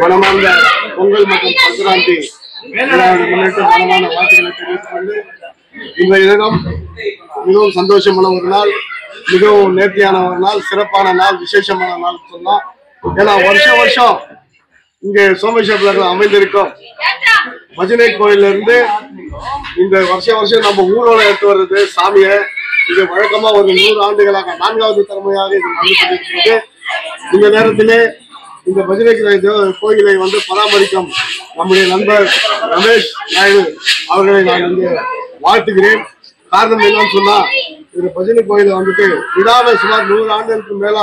மனமார்ந்த பொங்கல் மற்றும் சங்கராந்தி முன்னிட்டு மனமான வாழ்த்துக்களை தெரிவித்துக் கொண்டு இன்றைய தினம் மிகவும் சந்தோஷமான ஒரு நாள், மிகவும் நேர்த்தியான ஒரு நாள், சிறப்பான நாள், விசேஷமான நாள் சொல்லலாம். ஏன்னா வருஷம் இங்கே சோமேஸ்வரத்தில் அமைந்திருக்கும் பஜனை கோயில இருந்து இந்த வருஷம் நம்ம ஊர்வலம் எடுத்து வர்றது சாமியை இது வழக்கமா ஒரு 100 ஆண்டுகளாக 4வது தலைமுறையாக இது நடந்து. இந்த நேரத்திலே இந்த பஜனை கோயிலை வந்து பராமரிக்கும் நம்முடைய நண்பர் ரமேஷ் நாயுடு அவர்களை நான் இங்கே வாழ்த்துகிறேன். காரணம் என்னன்னு சொன்னா, இந்த பஜனை கோயிலை வந்துட்டு விடாம சுமார் 100 ஆண்டுகளுக்கு மேல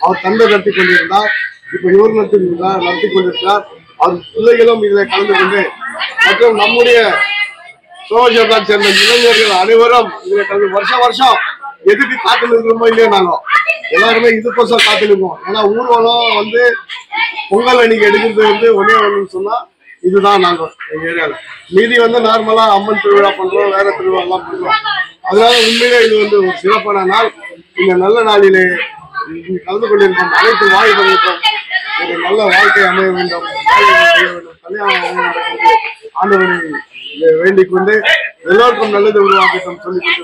அவர் தந்தை நடத்தி கொண்டிருந்தார். இப்ப இவர் நடத்தி கொண்டிருக்கிறார். அவர் பிள்ளைகளும் இதில் கலந்து கொண்டு மற்றும் நம்முடைய சோமேஸ்வரத்தை சேர்ந்த இளைஞர்கள் அனைவரும் இதில் கலந்து வருஷம் எதுக்கு காத்து நிற்கிறோமோ இல்லையோ நாங்க எல்லாருமே இதுக்கோசம் காத்து நிற்போம். ஏன்னா ஊர்வலம் வந்து பொங்கல் அன்னைக்கு எடுக்கிறது வந்து ஒன்னே ஒண்ணுன்னு சொன்னா இதுதான். நாங்க எங்க ஏரியால மீதி வந்து நார்மலா அம்மன் திருவிழா பண்றோம், வேற திருவிழா எல்லாம் பண்றோம். அதனால உண்மையிலே இது வந்து ஒரு சிறப்பான நாள். இந்த நல்ல நாளிலே கலந்து கொண்டிருக்கும் அனைத்து வாய்ப்புகளுக்கும் ஒரு நல்ல வாழ்க்கை அமைய வேண்டும், கல்யாணம் அமைய வேண்டும் ஆண்டவரை வேண்டிக் கொண்டு எல்லோருக்கும் நல்லது உருவாக்கட்டும் சொல்லிக்கொண்டு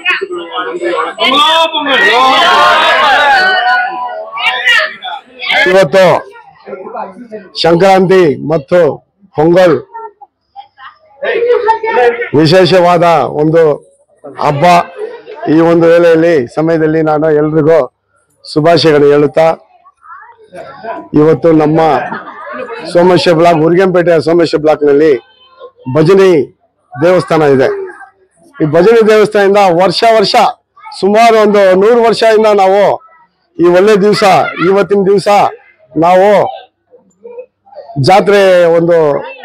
ಇವತ್ತು ಸಂಕ್ರಾಂತಿ ಮತ್ತು ಪೊಂಗಲ್ ವಿಶೇಷವಾದ ಒಂದು ಹಬ್ಬ. ಈ ಒಂದು ವೇಳೆಯಲ್ಲಿ ಸಮಯದಲ್ಲಿ ನಾನು ಎಲ್ರಿಗೂ ಶುಭಾಶಯಗಳು ಹೇಳುತ್ತಾ, ಇವತ್ತು ನಮ್ಮ ಸೋಮೇಶ್ವರ ಬ್ಲಾಕ್ ಉರ್ಗಂಪೇಟೆಯ ಸೋಮೇಶ್ವರ ಬ್ಲಾಕ್ನಲ್ಲಿ ಭಜನಿ ದೇವಸ್ಥಾನ ಇದೆ. ಈ ಭಜನಿ ದೇವಸ್ಥಾನದಿಂದ ವರ್ಷ ಸುಮಾರು ಒಂದು 100 ವರ್ಷದಿಂದ ನಾವು ಈ ಒಳ್ಳೆ ದಿವಸ ಇವತ್ತಿನ ದಿವಸ ನಾವು ಜಾತ್ರೆ ಒಂದು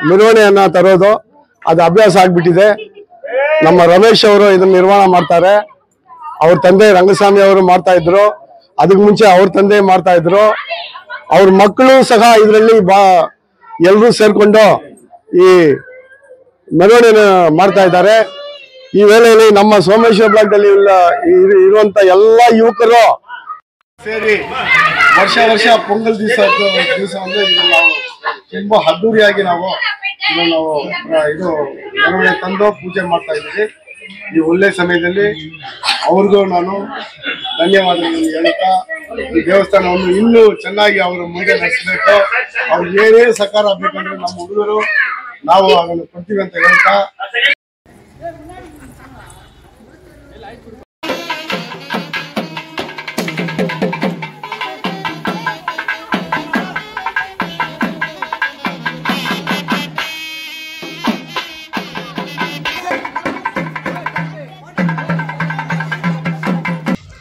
ಮೆರವಣಿಗೆಯನ್ನ ತರೋದು ಅದು ಅಭ್ಯಾಸ ಆಗ್ಬಿಟ್ಟಿದೆ. ನಮ್ಮ ರಮೇಶ್ ಅವರು ಇದನ್ನ ನಿರ್ವಹಣೆ ಮಾಡ್ತಾರೆ. ಅವ್ರ ತಂದೆ ರಂಗಸ್ವಾಮಿ ಅವರು ಮಾಡ್ತಾ ಇದ್ರು, ಅದಕ್ಕೆ ಮುಂಚೆ ಅವ್ರ ತಂದೆ ಮಾಡ್ತಾ ಇದ್ರು, ಅವ್ರ ಮಕ್ಕಳು ಸಹ ಇದರಲ್ಲಿ ಎಲ್ಲರೂ ಸೇರ್ಕೊಂಡು ಈ ಮೆರವಣಿಗೆ ಮಾಡ್ತಾ ಇದ್ದಾರೆ. ಈ ವೇಳೆಯಲ್ಲಿ ನಮ್ಮ ಸೋಮೇಶ್ವರ ಬ್ಲಾಕ್ ದಲ್ಲಿ ಇರುವಂತ ಎಲ್ಲಾ ಯುವಕರು ಸೇರಿ ವರ್ಷ ಪೊಂಗಲ್ ದಿವಸ ಅಂದ್ರೆ ನಾವು ತುಂಬಾ ಅದ್ದೂರಿಯಾಗಿ ನಾವು ಮೆರವಣಿಗೆ ತಂದು ಪೂಜೆ ಮಾಡ್ತಾ ಇದ್ದೀವಿ. ಈ ಒಳ್ಳೆ ಸಮಯದಲ್ಲಿ ಅವ್ರಿಗೂ ನಾನು ಧನ್ಯವಾದಗಳನ್ನು ಹೇಳುತ್ತಾ, ಈ ದೇವಸ್ಥಾನವನ್ನು ಇನ್ನೂ ಚೆನ್ನಾಗಿ ಅವರು ಮುಂದೆ ನಡೆಸಬೇಕು. ಅವ್ರಿಗೆ ಏನೇ ಸಹಕಾರ ಬೇಕಂದ್ರೆ ನಮ್ಮ ಹುಡುಗರು ನಾವು ಅದನ್ನು ಕೊಡ್ತೀವಿ ಅಂತ ಹೇಳ್ತಾ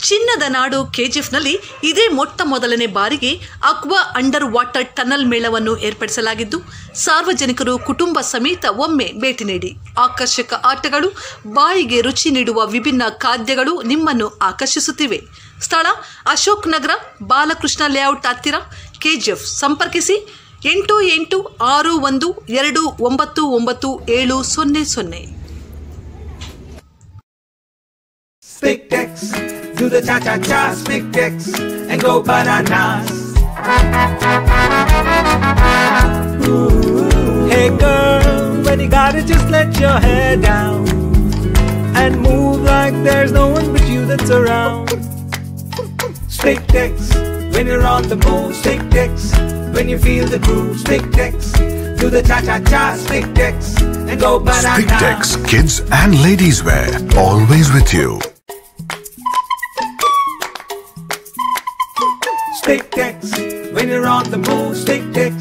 ಚಿನ್ನದ ನಾಡು ಕೆಜಿಎಫ್ನಲ್ಲಿ ಇದೇ ಮೊಟ್ಟ ಮೊದಲನೇ ಬಾರಿಗೆ ಅಕ್ವಾ ಅಂಡರ್ ವಾಟರ್ ಟನಲ್ ಮೇಳವನ್ನು ಏರ್ಪಡಿಸಲಾಗಿದ್ದು, ಸಾರ್ವಜನಿಕರು ಕುಟುಂಬ ಸಮೇತ ಒಮ್ಮೆ ಭೇಟಿ ನೀಡಿ. ಆಕರ್ಷಕ ಆಟಗಳು, ಬಾಯಿಗೆ ರುಚಿ ನೀಡುವ ವಿಭಿನ್ನ ಖಾದ್ಯಗಳು ನಿಮ್ಮನ್ನು ಆಕರ್ಷಿಸುತ್ತಿವೆ. ಸ್ಥಳ ಅಶೋಕ್ ನಗರ, ಬಾಲಕೃಷ್ಣ ಲೇಔಟ್ ಹತ್ತಿರ, ಕೆಜಿಎಫ್. ಸಂಪರ್ಕಿಸಿ 8862999700. Spictex, do the cha-cha-cha, Spictex, and go bananas. Hey girl, when you got it, just let your hair down and move like there's no one but you that's around. Spictex, when you're on the move, Spictex, when you feel the groove, Spictex, Do the cha-cha-cha, Spictex, and go banana. Spictex kids and ladies wear, always with you. Spictex, when you're on the move, Spictex.